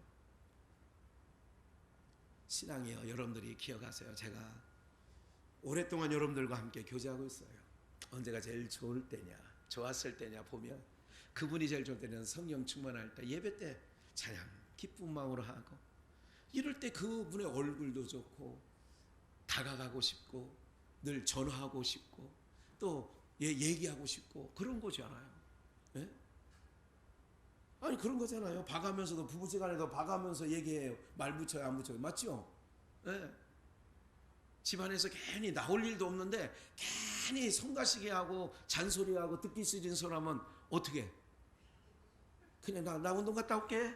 [SPEAKER 1] 신앙이요, 여러분들이 기억하세요. 제가 오랫동안 여러분들과 함께 교제하고 있어요. 언제가 제일 좋을 때냐, 좋았을 때냐 보면 그분이 제일 좋을 때는 성령 충만할 때, 예배 때 찬양 기쁜 마음으로 하고, 이럴 때 그분의 얼굴도 좋고 다가가고 싶고 늘 전화하고 싶고 또 얘기하고 싶고 그런 거잖아요. 예? 아니 그런 거잖아요. 봐가면서도 부부지간에도 봐가면서 얘기해요. 말 붙여요, 안 붙여요? 맞죠? 예. 집안에서 괜히 나올 일도 없는데 괜히 성가시게 하고 잔소리하고 듣기 싫은 사람은 어떻게? 그냥 나 운동 갔다 올게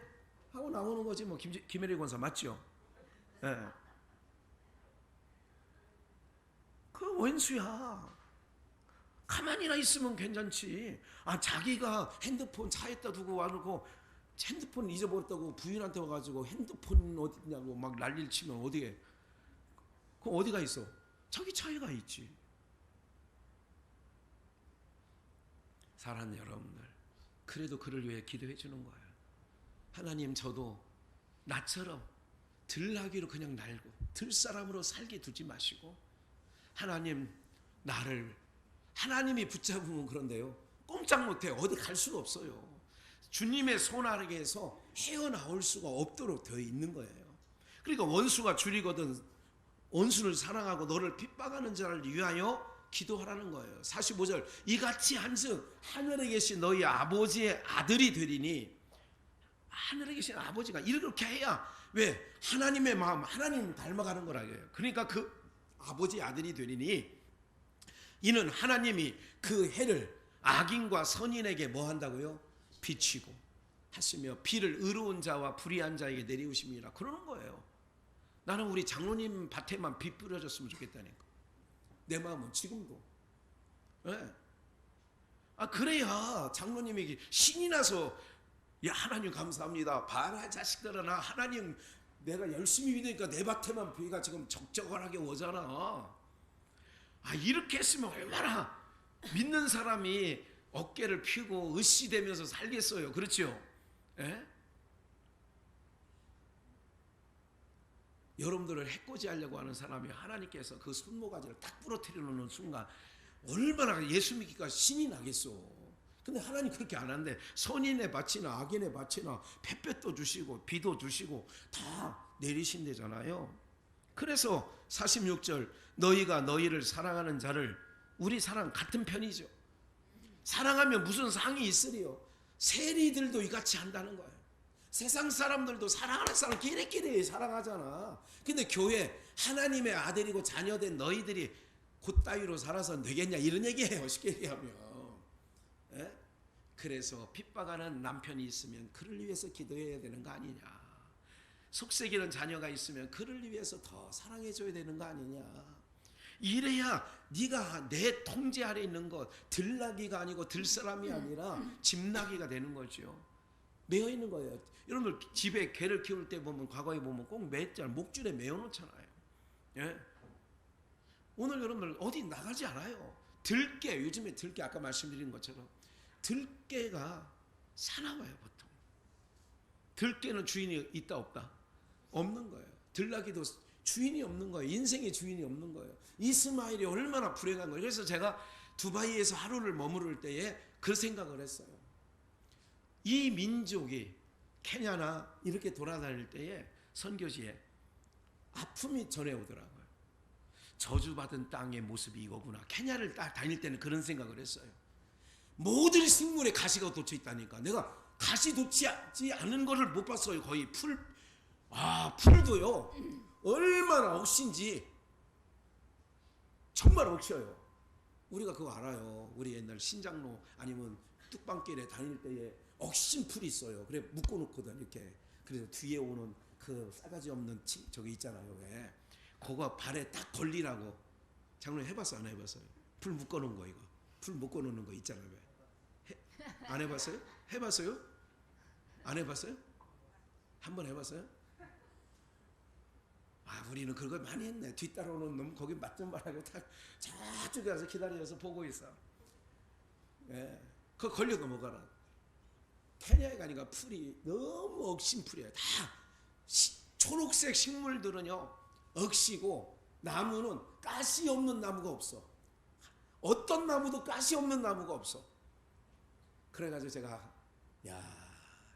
[SPEAKER 1] 하고 나오는 거지 뭐. 김혜리 권사 맞죠? 예. 그 원수야. 가만히나 있으면 괜찮지. 자기가 핸드폰 차에다 두고 와놓고 핸드폰 잊어버렸다고 부인한테 와가지고 핸드폰 어디냐고 막 난리를 치면 어디에? 그럼 어디가 있어? 자기 차에 가 있지. 사랑하는 여러분들, 그래도 그를 위해 기도해 주는 거예요. 하나님, 저도 나처럼 들나귀로 그냥 날고 들사람으로 살게 두지 마시고, 하나님 나를, 하나님이 붙잡으면 그런데요 꼼짝 못해. 어디 갈 수가 없어요. 주님의 손 아래에서 헤어나올 수가 없도록 되어 있는 거예요. 그러니까 원수가 줄이거든 원수를 사랑하고 너를 핍박하는 자를 위하여 기도하라는 거예요. 45절, 이같이 한즉 하늘에 계신 너희 아버지의 아들이 되리니, 하늘에 계신 아버지가 이렇게 해야, 왜? 하나님의 마음, 하나님 닮아가는 거라고요. 그러니까 그 아버지의 아들이 되리니, 이는 하나님이 그 해를 악인과 선인에게 뭐 한다고요? 비치고 하시며 비를 의로운 자와 불의한 자에게 내리우심이라 그러는 거예요. 나는 우리 장로님 밭에만 비 뿌려졌으면 좋겠다니까. 내 마음은 지금도. 네. 그래야 장로님에게 신이 나서, 야 하나님 감사합니다. 봐라 자식들아, 하나님 내가 열심히 믿으니까 내 밭에만 비가 지금 적적하게 오잖아. 이렇게 했으면 얼마나 믿는 사람이 어깨를 펴고 으쌰대면서 살겠어요. 그렇죠? 예? 여러분들을 해코지 하려고 하는 사람이 하나님께서 그 손모가지를 딱 부러뜨려 놓는 순간 얼마나 예수 믿기가 신이 나겠어. 근데 하나님 그렇게 안 하는데, 선인의 밭이나 악인의 밭이나 햇볕도 주시고 비도 주시고 다 내리신대잖아요. 그래서 46절, 너희가 너희를 사랑하는 자를, 우리 사랑 같은 편이죠. 사랑하면 무슨 상이 있으리요? 세리들도 이같이 한다는 거예요. 세상 사람들도 사랑하는 사람 끼리끼리 사랑하잖아. 근데 교회 하나님의 아들이고 자녀된 너희들이 곧따위로 살아서 되겠냐, 이런 얘기예요. 쉽게 얘기하면. 에? 그래서 핍박하는 남편이 있으면 그를 위해서 기도해야 되는 거 아니냐. 속썩이는 자녀가 있으면 그를 위해서 더 사랑해줘야 되는 거 아니냐. 이래야 네가 내 통제 아래 있는 것, 들나귀가 아니고 들사람이 아니라 집나귀가 되는 거죠. 매어 있는 거예요. 여러분들 집에 개를 키울 때 보면, 과거에 보면 꼭 매잖아요. 목줄에 매어 놓잖아요. 예? 오늘 여러분들 어디 나가지 않아요. 들깨, 요즘에 들깨 아까 말씀드린 것처럼 들깨가 사나워요. 보통 들깨는 주인이 있다 없다? 없는 거예요. 들나귀도 주인이 없는 거예요. 인생의 주인이 없는 거예요. 이스마엘이 얼마나 불행한 거예요. 그래서 제가 두바이에서 하루를 머무를 때에 그 생각을 했어요. 이 민족이 케냐나 이렇게 돌아다닐 때에 선교지에 아픔이 전해오더라고요. 저주받은 땅의 모습이 이거구나. 케냐를 다닐 때는 그런 생각을 했어요. 모든 식물에 가시가 돋쳐 있다니까. 내가 가시 돋지 않은 거를 못 봤어요. 거의 풀도요 얼마나 억신지 정말 억셔요. 우리가 그거 알아요. 우리 옛날 신장로 아니면 뚝방길에 다닐 때에 억신 풀이 있어요. 그래 묶어놓거든 이렇게. 그래서 뒤에 오는 그 싸가지 없는 저기 있잖아요. 왜? 그거 발에 딱 걸리라고. 장로님 해봤어 안 해봤어요? 풀 묶어놓은 거, 이거 풀 묶어놓는 거 있잖아요. 왜? 안 해봤어요? 해봤어요? 안 해봤어요? 한번 해봤어요? 우리는 그걸 많이 했네. 뒤따라오는 놈 거기 맞좀 말하고 저쪽에 가서 기다려서 보고 있어. 예. 그 걸려도 뭐가라. 케냐에 가니까 풀이 너무 억신풀이에요. 다 초록색 식물들은요 억시고, 나무는 가시 없는 나무가 없어. 어떤 나무도 가시 없는 나무가 없어. 그래가지고 제가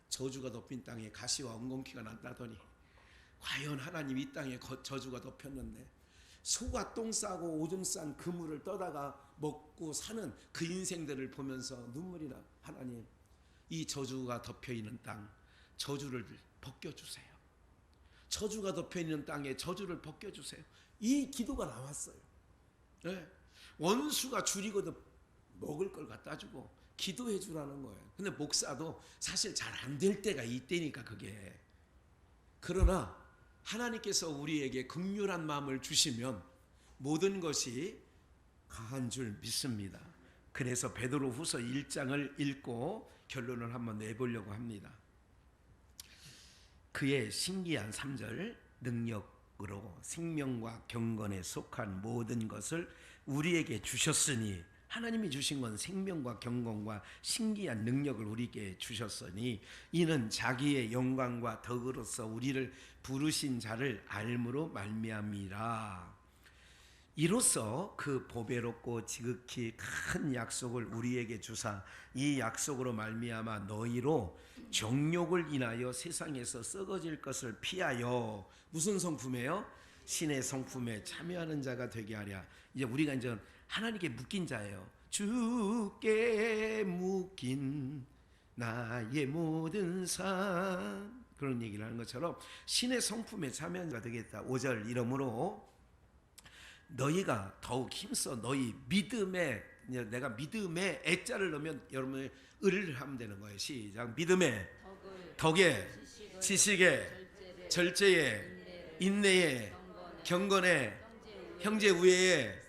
[SPEAKER 1] 저주가 덮인 땅에 가시와 엉겅퀴가 난다더니 과연 하나님 이 땅에 저주가 덮였는데 소가 똥 싸고 오줌 싼 그물을 떠다가 먹고 사는 그 인생들을 보면서 눈물이 나. 하나님, 이 저주가 덮여있는 땅 저주를 벗겨주세요. 저주가 덮여있는 땅에 저주를 벗겨주세요. 이 기도가 나왔어요. 네. 원수가 줄이거든 먹을 걸 갖다 주고 기도해 주라는 거예요. 근데 목사도 사실 잘 안 될 때가 이때니까 그게. 그러나 하나님께서 우리에게 긍휼한 마음을 주시면 모든 것이 가한 줄 믿습니다. 그래서 베드로후서 1장을 읽고 결론을 한번 내보려고 합니다. 그의 신기한 3절, 능력으로 생명과 경건에 속한 모든 것을 우리에게 주셨으니, 하나님이 주신 건 생명과 경건과 신기한 능력을 우리에게 주셨으니 이는 자기의 영광과 덕으로서 우리를 부르신 자를 알므로 말미암이라. 이로써 그 보배롭고 지극히 큰 약속을 우리에게 주사 이 약속으로 말미암아 너희로 정욕을 인하여 세상에서 썩어질 것을 피하여, 무슨 성품이에요? 신의 성품에 참여하는 자가 되게 하랴. 이제 우리가 이제 하나님께 묶인 자예요. 주께 묶인 나의 모든 삶, 그런 얘기를 하는 것처럼 신의 성품에 참여하는 자가 되겠다. 5절, 이러므로 너희가 더욱 힘써 너희 믿음에, 내가 믿음에 애자를 넣으면 여러분이 을을 하면 되는 거예요. 시작. 믿음에, 덕에, 지식에, 절제에, 인내에, 경건에, 형제 우애에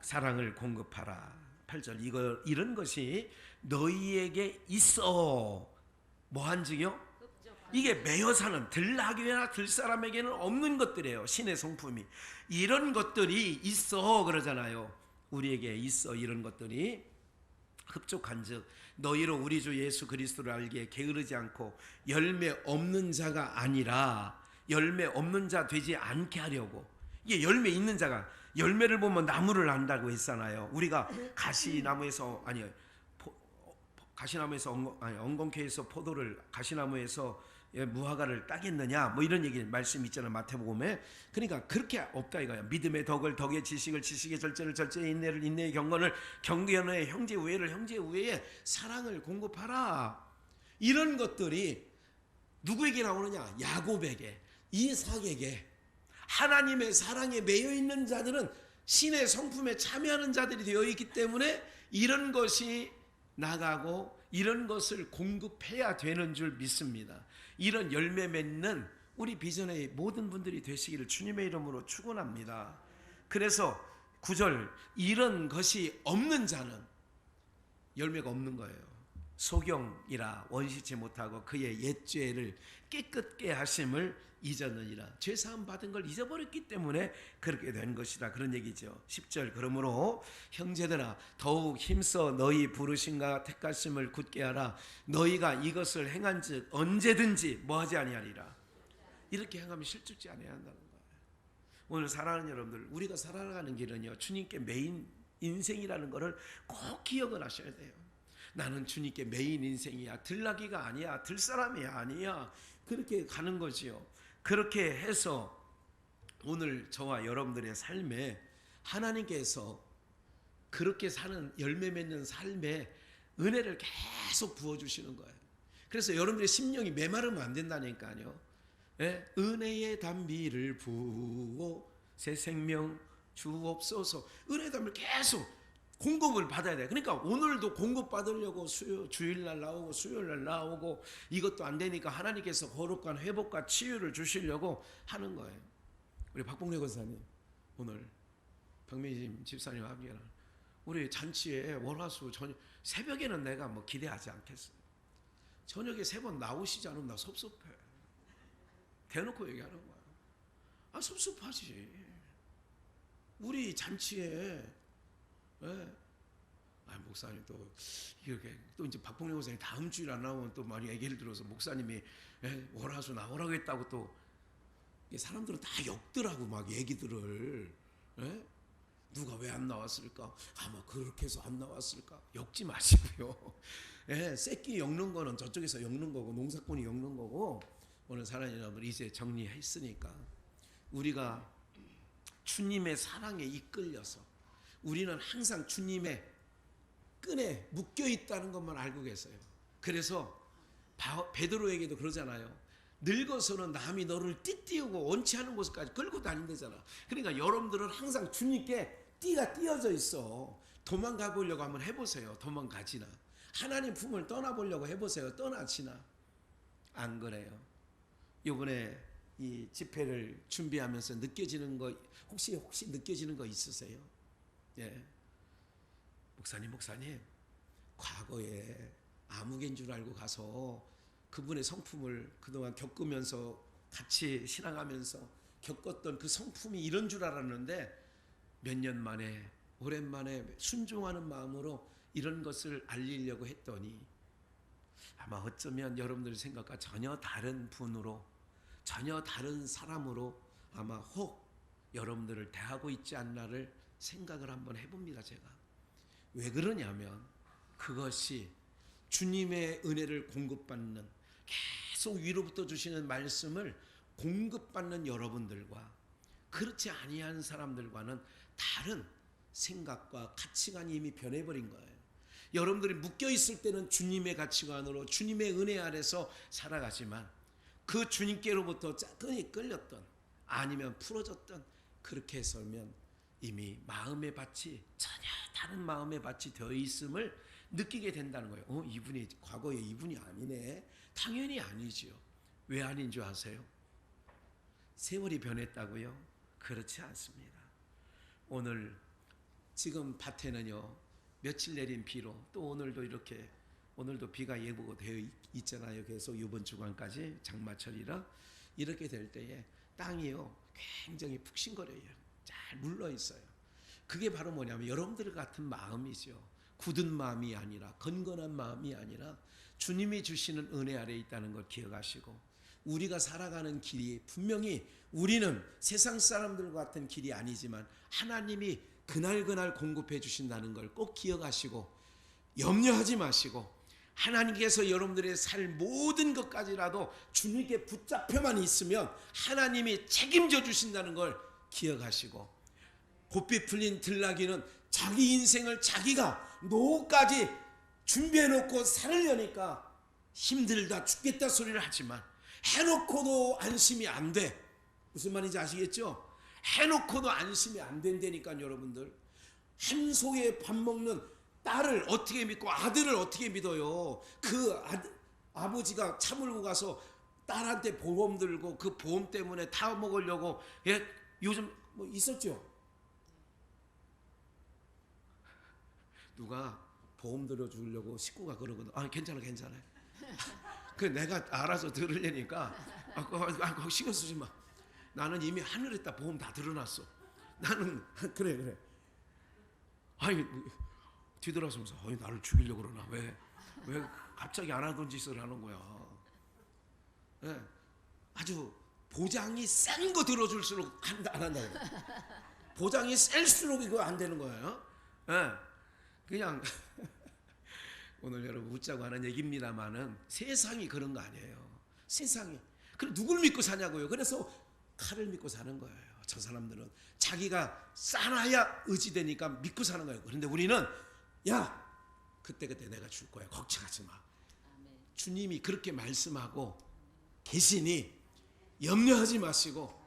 [SPEAKER 1] 사랑을 공급하라. 8절, 이런 것이 너희에게 있어. 뭐한즉요? 이게 매여 사는 들나귀나 들사람에게는 없는 것들이에요. 신의 성품이. 이런 것들이 있어 그러잖아요. 우리에게 있어 이런 것들이. 흡족한즉 너희로 우리 주 예수 그리스도를 알기에 게으르지 않고 열매 없는 자가 아니라, 열매 없는 자 되지 않게 하려고. 이게 열매 있는 자가, 열매를 보면 나무를 안다고 했잖아요. 우리가 가시나무에서 엉겅퀴에서 포도를, 가시나무에서 무화과를 따겠느냐, 뭐 이런 얘기 말씀 있잖아요, 마태복음에. 그러니까 그렇게 없다 이거야. 믿음의 덕을 덕에, 지식을 지식에, 절제를 절제에, 인내를 인내에, 경건을 경건에, 형제 우애를 형제 우애에, 사랑을 공급하라. 이런 것들이 누구에게 나오느냐? 야곱에게, 이삭에게. 하나님의 사랑에 매여 있는 자들은 신의 성품에 참여하는 자들이 되어 있기 때문에 이런 것이 나가고 이런 것을 공급해야 되는 줄 믿습니다. 이런 열매 맺는 우리 비전의 모든 분들이 되시기를 주님의 이름으로 축원합니다. 그래서 9절, 이런 것이 없는 자는 열매가 없는 거예요. 소경이라 원시치 못하고 그의 옛 죄를 깨끗게 하심을 잊었느니라. 죄사함 받은 걸 잊어버렸기 때문에 그렇게 된 것이다, 그런 얘기죠. 10절, 그러므로 형제들아 더욱 힘써 너희 부르심과 택하심을 굳게 하라. 너희가 이것을 행한즉 언제든지 뭐하지 아니하리라. 이렇게 행하면 실족지 아니해야 한다는 거예요. 오늘 사랑하는 여러분들, 우리가 살아가는 길은요, 주님께 메인 인생이라는 것을 꼭 기억을 하셔야 돼요. 나는 주님께 메인 인생이야, 들나귀가 아니야, 들사람이 아니야, 그렇게 가는 거지요. 그렇게 해서 오늘 저와 여러분들의 삶에 하나님께서 그렇게 사는 열매 맺는 삶에 은혜를 계속 부어주시는 거예요. 그래서 여러분들의 심령이 메마르면 안 된다니까요. 예? 은혜의 단비를 부어 새 생명 주옵소서. 은혜의 단비를 계속 공급을 받아야 돼. 그러니까 오늘도 공급 받으려고 주일날 나오고 수요일날 나오고, 이것도 안 되니까 하나님께서 거룩한 회복과 치유를 주시려고 하는 거예요. 우리 박봉래 권사님, 오늘 박민심 집사님 합니다. 우리 잔치에 월화수 저녁 새벽에는 내가 뭐 기대하지 않겠어요. 저녁에 3번 나오시지 않으면 나 섭섭해. 대놓고 얘기하는 거야. 섭섭하지. 우리 잔치에 예. 목사님 또 이렇게 또 이제 박봉룡 목사님 다음 주일 안 나오면 또 많이 얘기를 들어서 목사님이 월화수 나오라고 했다고 또 사람들은 다 역더라고 막 얘기들을. 예? 누가 왜 안 나왔을까? 아마 그렇게 해서 안 나왔을까? 역지 마시고요. 예, 새끼 엮는 거는 저쪽에서 엮는 거고 농사꾼이 엮는 거고, 오늘 사랑하는 여러분 이제 정리했으니까 우리가 주님의 사랑에 이끌려서 우리는 항상 주님의 끈에 묶여 있다는 것만 알고 계세요. 그래서 베드로에게도 그러잖아요. 늙어서는 남이 너를 띠띠우고 원치 않은 곳까지 끌고 다닌다잖아. 그러니까 여러분들은 항상 주님께 띠가 띄어져 있어. 도망가 보려고 한번 해보세요. 도망가지나. 하나님 품을 떠나보려고 해보세요. 떠나지나. 안 그래요. 이번에 이 집회를 준비하면서 느껴지는 거 혹시 느껴지는 거 있으세요? 예. 목사님 과거에 아무개인 줄 알고 가서 그분의 성품을 그동안 겪으면서 같이 신앙하면서 겪었던 그 성품이 이런 줄 알았는데 몇 년 만에 오랜만에 순종하는 마음으로 이런 것을 알리려고 했더니 아마 어쩌면 여러분들 생각과 전혀 다른 분으로, 전혀 다른 사람으로 아마 혹 여러분들을 대하고 있지 않나를 생각을 한번 해봅니다. 제가 왜 그러냐면 그것이 주님의 은혜를 공급받는, 계속 위로부터 주시는 말씀을 공급받는 여러분들과 그렇지 아니한 사람들과는 다른 생각과 가치관이 이미 변해버린 거예요. 여러분들이 묶여있을 때는 주님의 가치관으로 주님의 은혜 아래서 살아가지만 그 주님께로부터 끈이 끌렸던 아니면 풀어졌던 그렇게 해서면 이미 마음의 밭이 전혀 다른 마음의 밭이 되어 있음을 느끼게 된다는 거예요. 이분이 과거에 이분이 아니네. 당연히 아니지요. 왜 아닌 줄 아세요? 세월이 변했다고요? 그렇지 않습니다. 오늘 지금 밭에는요 며칠 내린 비로 또 오늘도 이렇게 오늘도 비가 예보가 되어 있잖아요. 계속 이번 주간까지 장마철이라 이렇게 될 때에 땅이요 굉장히 푹신거려요. 잘 물러 있어요. 그게 바로 뭐냐면 여러분들 같은 마음이죠. 굳은 마음이 아니라 건건한 마음이 아니라 주님이 주시는 은혜 아래에 있다는 걸 기억하시고 우리가 살아가는 길이 분명히 우리는 세상 사람들과 같은 길이 아니지만 하나님이 그날 공급해 주신다는 걸 꼭 기억하시고 염려하지 마시고 하나님께서 여러분들의 살 모든 것까지라도 주님께 붙잡혀만 있으면 하나님이 책임져 주신다는 걸 기억하시고 곱비 풀린 들나귀는 자기 인생을 자기가 노후까지 준비해 놓고 살려니까 힘들다 죽겠다 소리를 하지만 해놓고도 안심이 안 돼. 무슨 말인지 아시겠죠? 해놓고도 안심이 안 된다니까. 여러분들 한 소에 밥 먹는 딸을 어떻게 믿고 아들을 어떻게 믿어요? 그 아버지가 차 몰고 가서 딸한테 보험 들고 그 보험 때문에 타 먹으려고 요즘 뭐 있었죠? 누가 보험 들어주려고 식구가 그러거든. 괜찮아. 그 내가 알아서 들으려니까 신경 쓰지 마. 나는 이미 하늘에다 보험 다 들어놨어. 나는 그래. 뒤돌아서면서 나를 죽이려고 그러나 왜 갑자기 안 하던 짓을 하는 거야. 네. 아주 보장이 센 거 들어줄수록 안 한다. 보장이 셀수록 이거 안 되는 거예요. 네. 그냥 오늘 여러분 웃자고 하는 얘기입니다만은 세상이 그런 거 아니에요. 세상이. 그럼 누굴 믿고 사냐고요. 그래서 칼을 믿고 사는 거예요. 저 사람들은 자기가 싸나야 의지되니까 믿고 사는 거예요. 그런데 우리는 그때 내가 줄 거야. 걱정하지 마. 주님이 그렇게 말씀하고 계시니 염려하지 마시고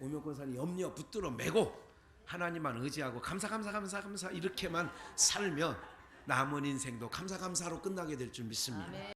[SPEAKER 1] 오명권사님 염려 붙들어 매고 하나님만 의지하고 감사 이렇게만 살면 남은 인생도 감사로 끝나게 될 줄 믿습니다.